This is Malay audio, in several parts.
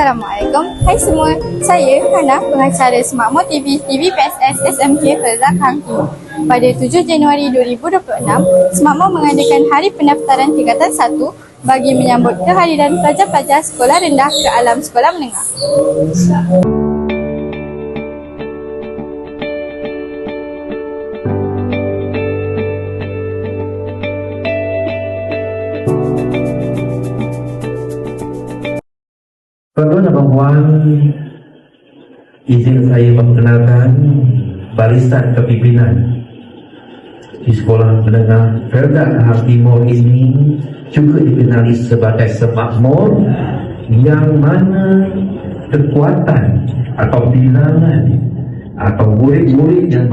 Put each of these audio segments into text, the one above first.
Assalamualaikum. Hai semua, saya Hana, pengacara Semakmur TV, TV PSS SMK Felzah Kangki. Pada 7 Januari 2026, Semakmur mengadakan Hari Pendaftaran Tingkatan 1 bagi menyambut kehadiran pelajar-pelajar sekolah rendah ke alam sekolah menengah. Tuan-tuan dan puan, izin saya memperkenalkan barisan kepimpinan di Sekolah Menengah Felzah Kangki Timur ini juga dikenali sebagai Semakmur yang mana kekuatan atau bilangan atau murid-murid yang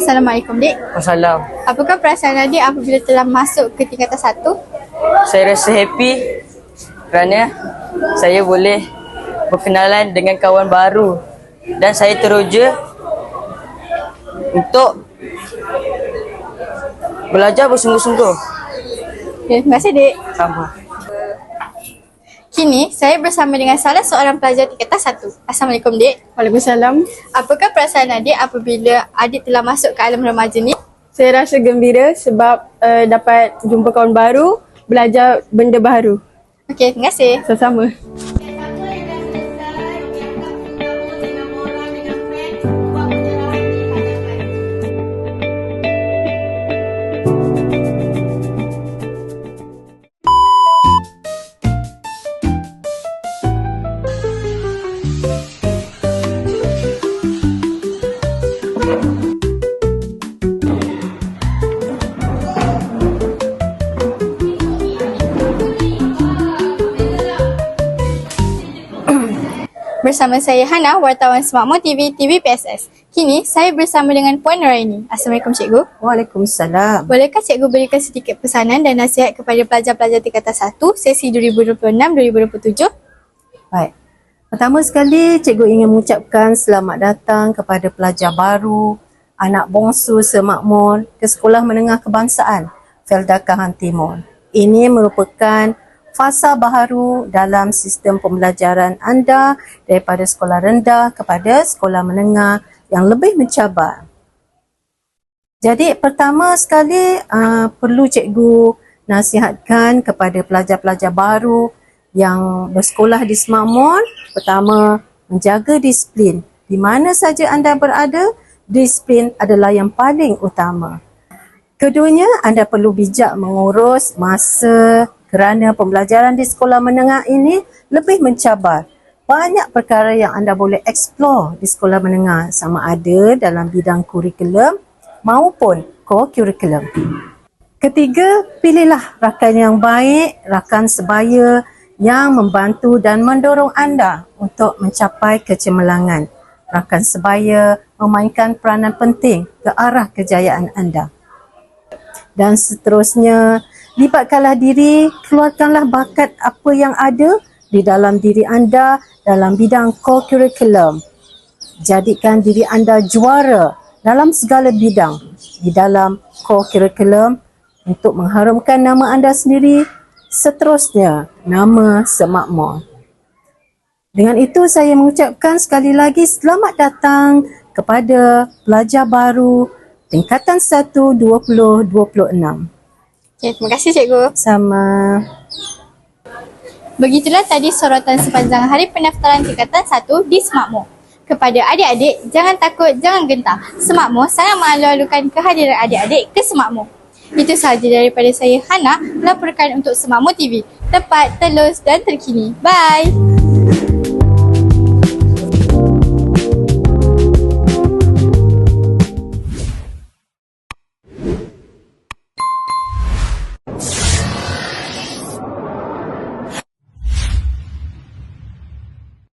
Assalamualaikum, Dik. Assalam. Apakah perasaan adik apabila telah masuk ke tingkatan 1? Saya rasa happy kerana saya boleh berkenalan dengan kawan baru dan saya teruja untuk belajar bersungguh-sungguh. Okay, terima kasih, Dik. Sama. Kini, saya bersama dengan salah seorang pelajar tingkatan 1. Assalamualaikum, Dik. Waalaikumsalam. Apakah perasaan adik apabila adik telah masuk ke alam remaja ni? Saya rasa gembira sebab dapat jumpa kawan baru, belajar benda baru. Okey, terima kasih. Sama-sama. Bersama saya Hana, wartawan Semakmur TV, TV PSS. Kini, saya bersama dengan Puan Nuraini. Assalamualaikum, Cikgu. Waalaikumsalam. Bolehkah Cikgu berikan sedikit pesanan dan nasihat kepada pelajar-pelajar tingkatan 1 sesi 2026-2027? Baik. Pertama sekali, cikgu ingin mengucapkan selamat datang kepada pelajar baru, anak bongsu Semakmur ke Sekolah Menengah Kebangsaan Felzah Kangki Timur. Ini merupakan fasa baharu dalam sistem pembelajaran anda daripada sekolah rendah kepada sekolah menengah yang lebih mencabar. Jadi pertama sekali perlu cikgu nasihatkan kepada pelajar-pelajar baru yang bersekolah di Semakmur. Pertama, menjaga disiplin. Di mana saja anda berada, disiplin adalah yang paling utama. Keduanya, anda perlu bijak mengurus masa kerana pembelajaran di sekolah menengah ini lebih mencabar. Banyak perkara yang anda boleh explore di sekolah menengah sama ada dalam bidang kurikulum maupun co-curriculum. Ketiga, pilihlah rakan yang baik, rakan sebaya yang membantu dan mendorong anda untuk mencapai kecemerlangan. Rakan sebaya memainkan peranan penting ke arah kejayaan anda. Dan seterusnya, libatkanlah diri, keluarkanlah bakat apa yang ada di dalam diri anda dalam bidang co-curriculum. Jadikan diri anda juara dalam segala bidang di dalam co-curriculum untuk mengharumkan nama anda sendiri, seterusnya nama Semakmur. Dengan itu saya mengucapkan sekali lagi selamat datang kepada pelajar baru tingkatan 1 2026. Okay, terima kasih, Cikgu. Sama. Begitulah tadi sorotan sepanjang Hari Pendaftaran Tingkatan 1 di Semakmur. Kepada adik-adik, jangan takut, jangan gentar. Semakmur sangat mengalu-alukan kehadiran adik-adik ke Semakmur. Itu sahaja daripada saya, Hana, melaporkan untuk Semakmur TV. Tepat, telus dan terkini. Bye!